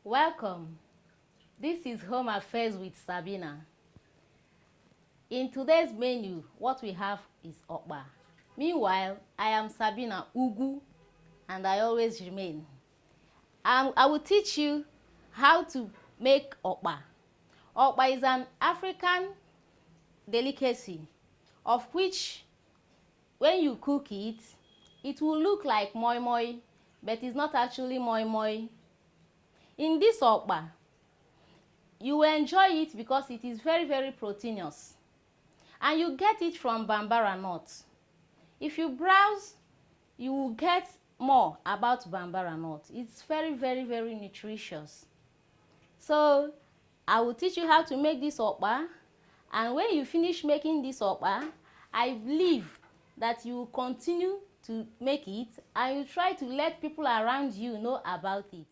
Welcome. This is Home Affairs with Sabina. In today's menu, what we have is Okpa. Meanwhile, I am Sabina Ugu, and I always remain. I will teach you how to make Okpa. Okpa is an African delicacy of which when you cook it, it will look like moi moi, but it's not actually moi moi. In this Okpa, you will enjoy it because it is very, very proteinous. And you get it from Bambara nut. If you browse, you will get more about Bambara nut. It's very, very, very nutritious. So I will teach you how to make this Okpa. And when you finish making this Okpa, I believe that you will continue to make it and you try to let people around you know about it.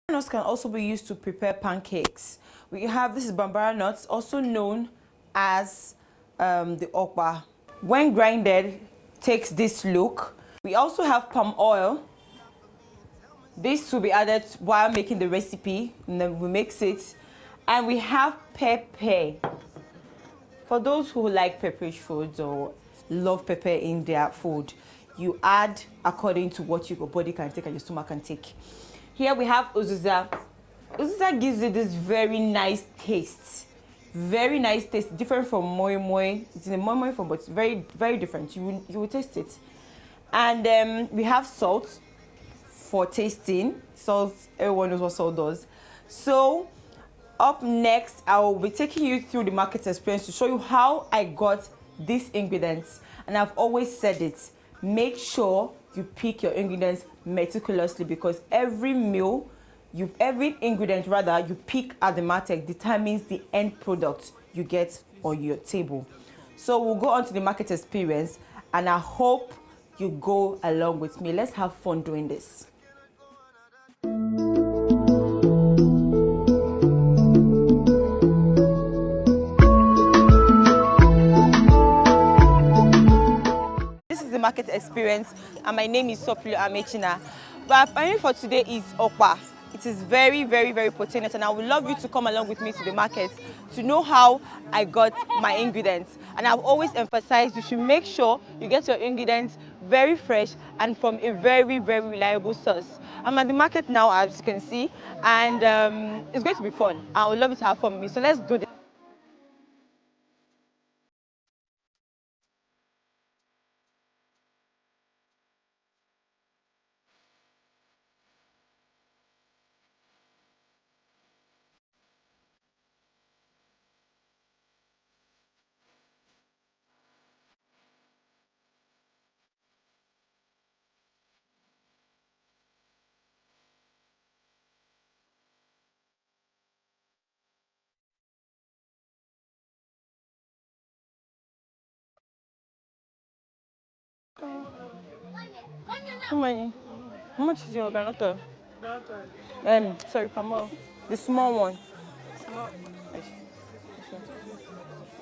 Nuts can also be used to prepare pancakes. We have, this is Bambara nuts, also known as the Okpa. When grinded, takes this look. We also have palm oil. This will be added while making the recipe, and then we mix it. And we have pepper. For those who like pepperish foods or love pepper in their food, you add according to what your body can take and your stomach can take. Here we have uziza. Uziza gives it this very nice taste. Very nice taste, different from moi moi. It's in a moi moi form, but it's very, very different. You will taste it. And we have salt for tasting. Salt, everyone knows what salt does. So up next, I will be taking you through the market experience to show you how I got these ingredients. And I've always said it, make sure you pick your ingredients meticulously, because every ingredient rather you pick at the market determines the end product you get on your table. So we'll go on to the market experience, and I hope you go along with me. Let's have fun doing this. Market experience, and my name is Sopilo Amechina. But our for today is Okpa. It is very, very, very potent, and I would love you to come along with me to the market to know how I got my ingredients. And I've always emphasized you should make sure you get your ingredients very fresh and from a very, very reliable source. I'm at the market now, as you can see, and it's going to be fun. I would love you to have fun with me. So let's do this. How many? How much is your granota? Sorry, Pamo. The small one. Small.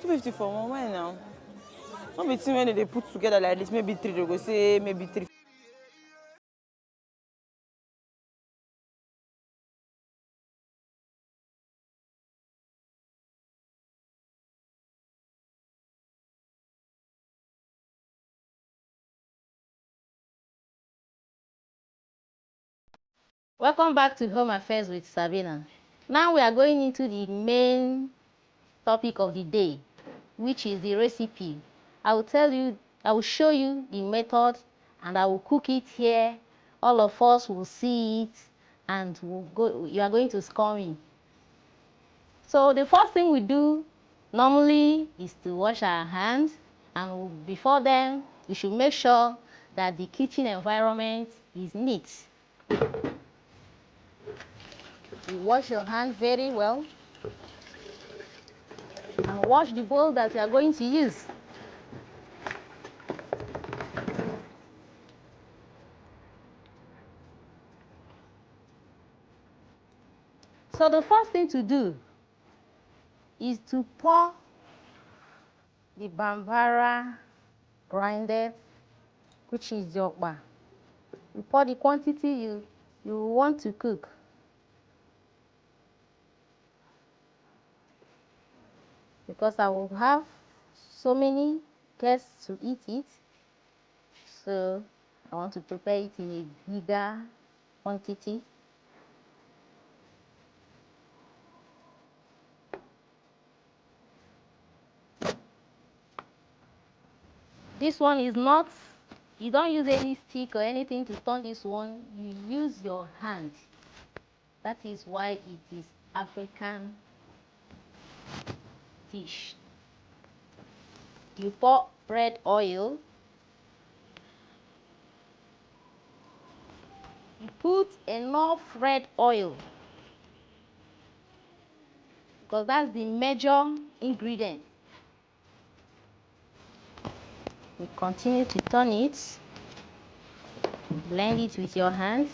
250 for one. Why now? Not between when they put together like this, maybe three, they go say maybe three. Welcome back to Home Affairs with Sabina. Now we are going into the main topic of the day, which is the recipe. I will show you the method, and I will cook it here. All of us will see it, and you are going to score me. So the first thing we do normally is to wash our hands, and before then, we should make sure that the kitchen environment is neat. You wash your hands very well and wash the bowl that you are going to use. So the first thing to do is to pour the Bambara grinded, which is the Okpa. You pour the quantity you want to cook. Because I will have so many guests to eat it, so I want to prepare it in a bigger quantity. This one is not, you don't use any stick or anything to turn this one, you use your hand. That is why it is African dish. You pour red oil, you put enough red oil because that's the major ingredient. You continue to turn it, blend it with your hands.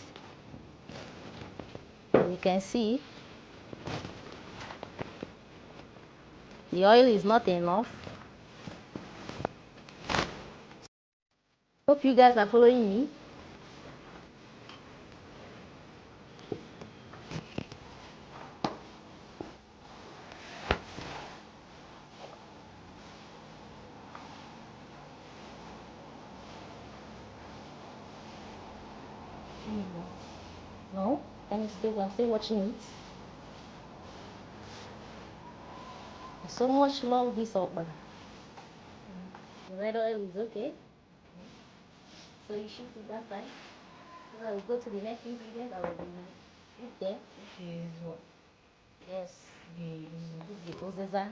You can see the oil is not enough. Hope you guys are following me. No? I'm still watching it. I so much love this Okpa. The red oil is okay. So you should do that side. So I will go to the next ingredient. I will put there. This is what? Yes. The ozeza.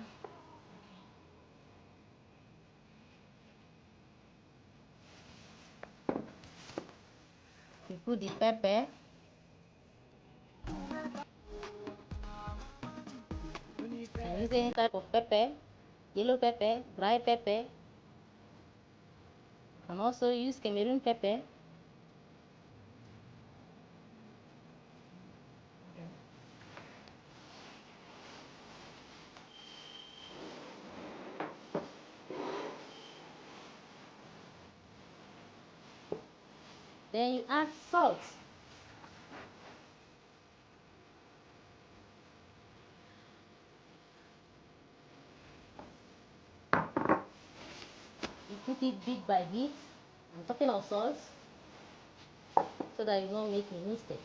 You put the pepper. And use any type of pepper, yellow pepper, dry pepper, and also use Cameroon pepper. Then you add salt. You put it bit by bit. I'm talking of salt, so that you don't make a mistake.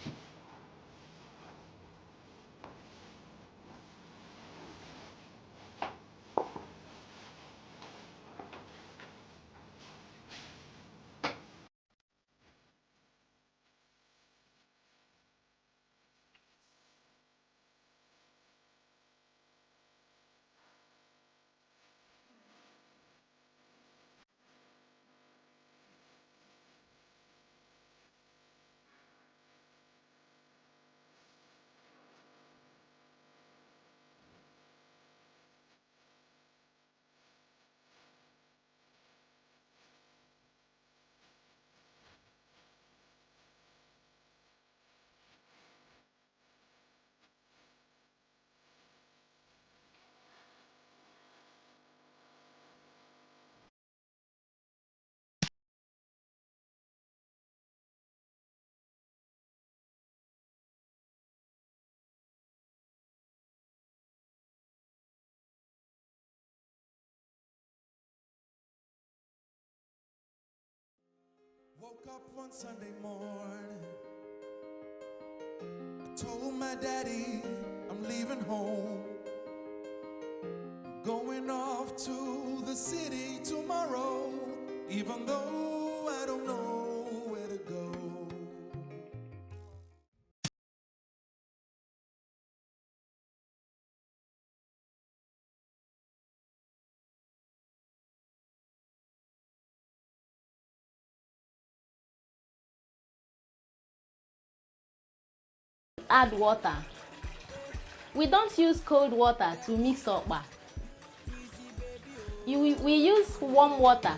Woke up one Sunday morning, I told my daddy I'm leaving home, going off to the city tomorrow, even though I don't know where to go. Add water. We don't use cold water to mix Okpa. We use warm water.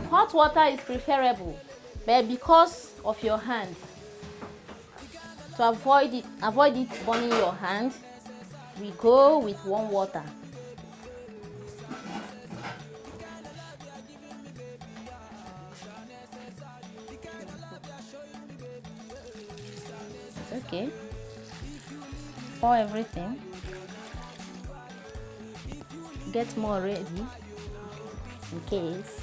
Hot water is preferable, but because of your hand, To avoid it burning your hand, we go with warm water. Okay. Pour everything. Get more ready in case.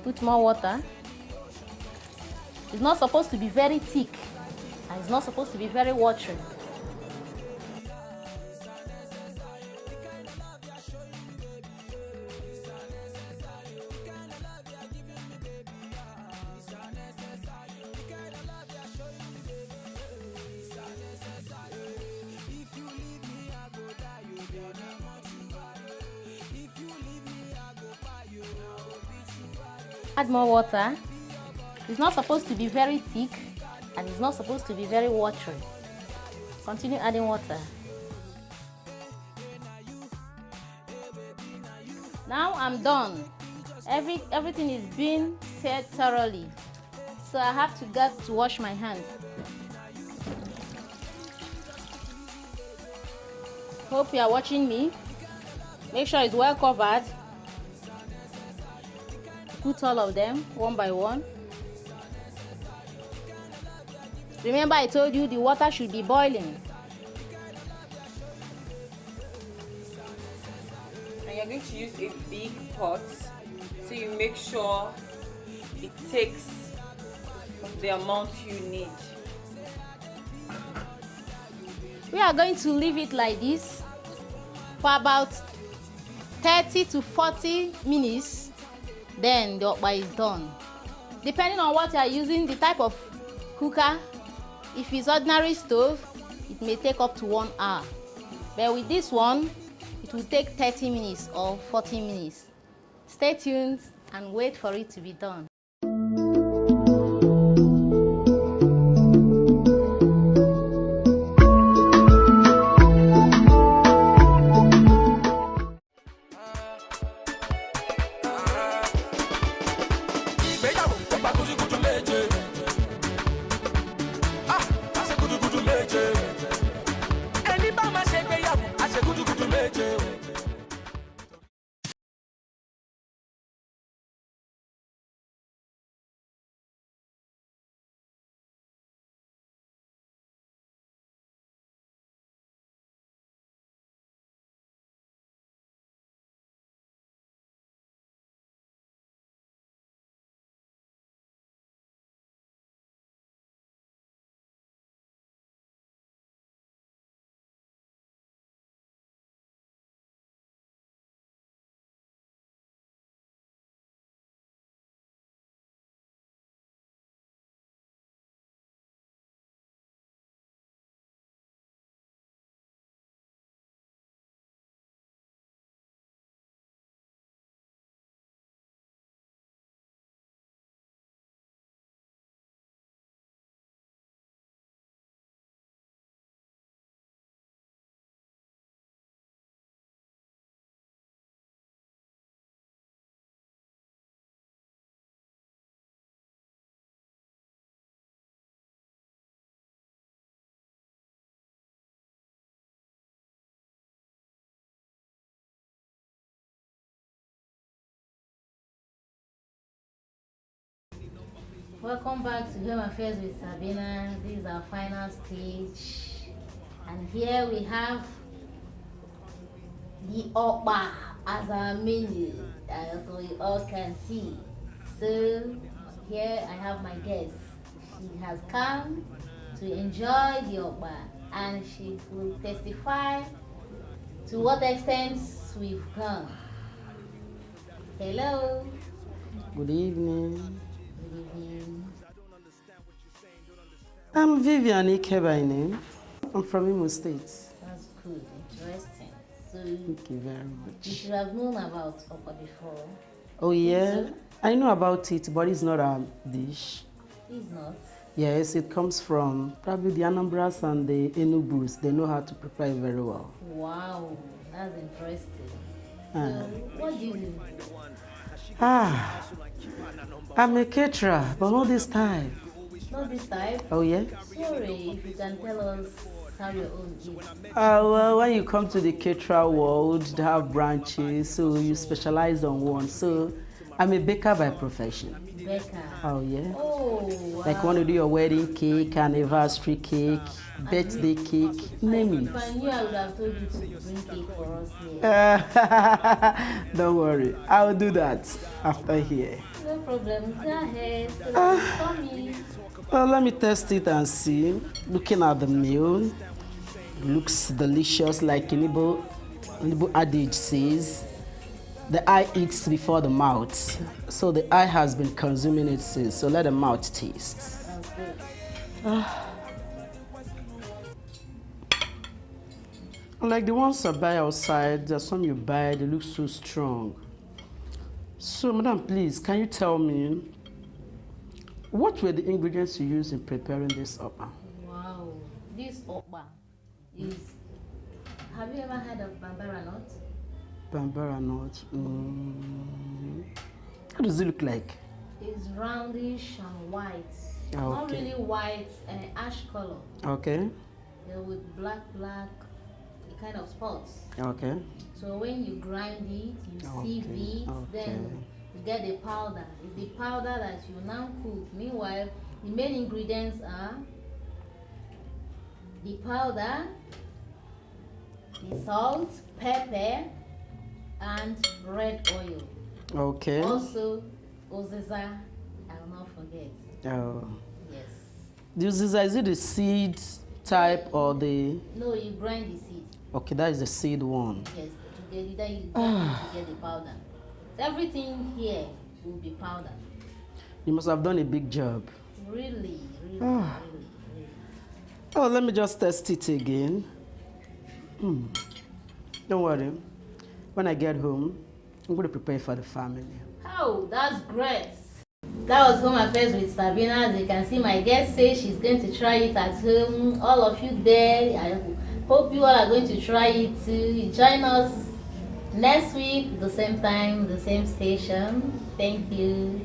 Put more water. It's not supposed to be very thick and it's not supposed to be very watery. Add more water. It's not supposed to be very thick and it's not supposed to be very watery. Continue adding water. Now I'm done. Everything is being stirred thoroughly. So I have to get to wash my hands. Hope you are watching me. Make sure it's well covered. Put all of them one by one. Remember I told you the water should be boiling. And you're going to use a big pot, so you make sure it takes the amount you need. We are going to leave it like this for about 30 to 40 minutes. Then the okpa is done. Depending on what you are using, the type of cooker, if it's ordinary stove, it may take up to 1 hour. But with this one, it will take 30 minutes or 40 minutes. Stay tuned and wait for it to be done. Welcome back to Home Affairs with Sabina. This is our final stage. And here we have the Okpa as our menu, as we all can see. So here I have my guest. She has come to enjoy the Okpa and she will testify to what extent we've come. Hello. Good evening. Good evening. name? I'm Vivian Ike by name. I'm from Imo State. That's good, interesting. So Thank you very you much. should have known about Okpa before. Oh yeah, So? I know about it, but it's not a dish. It's not. Yes, it comes from probably the Anambras and the Enubus. They know how to prepare it very well. Wow, that's interesting. Ah. So what do you do? I'm a caterer, but not this time. Not this type. Oh yeah? Sorry, if you can tell us how your own is. Well, when you come to the caterer world, they have branches, so you specialize on one. So I'm a baker by profession. Becca. Oh yeah? Oh, wow. Like want to do your wedding cake, anniversary cake, birthday cake, name If I it. knew, I would have told you to bring cake for us here. Don't worry, I'll do that after here. No problem. Go ahead. So that is for me. Well, let me test it and see. Looking at the meal, looks delicious like Igbo adage says. The eye eats before the mouth. So the eye has been consuming it since, so let the mouth taste. Sounds good. Like the ones I buy outside, there's some you buy, they look so strong. So, madam, please, can you tell me, what were the ingredients you used in preparing this okpa? Wow. This Okpa is. Have you ever heard of Bambara nut? Bambara nut. How does it look like? It's roundish and white. Ah, Not okay. really white, ash color. Okay, With black, the kind of spots. okay. So when you grind it, you Okay, sieve it, okay. then you get the powder. It's the powder that you now cook. Meanwhile, the main ingredients are the powder, the salt, pepper, and red oil. Okay. Also, oziza, I will not forget. Oh. Yes. This is it the seed type or the... No, you grind the seed. Okay, that is the seed one. Yes, then you get the powder. Everything here will be powder. You must have done a big job. Really. Oh, let me just test it again. Don't worry. When I get home, I'm going to prepare for the family. Oh, that's great. That was Home Affairs with Sabina. As you can see, my guest says she's going to try it at home. All of you there, I hope you all are going to try it too. Join us next week, the same time, the same station. Thank you.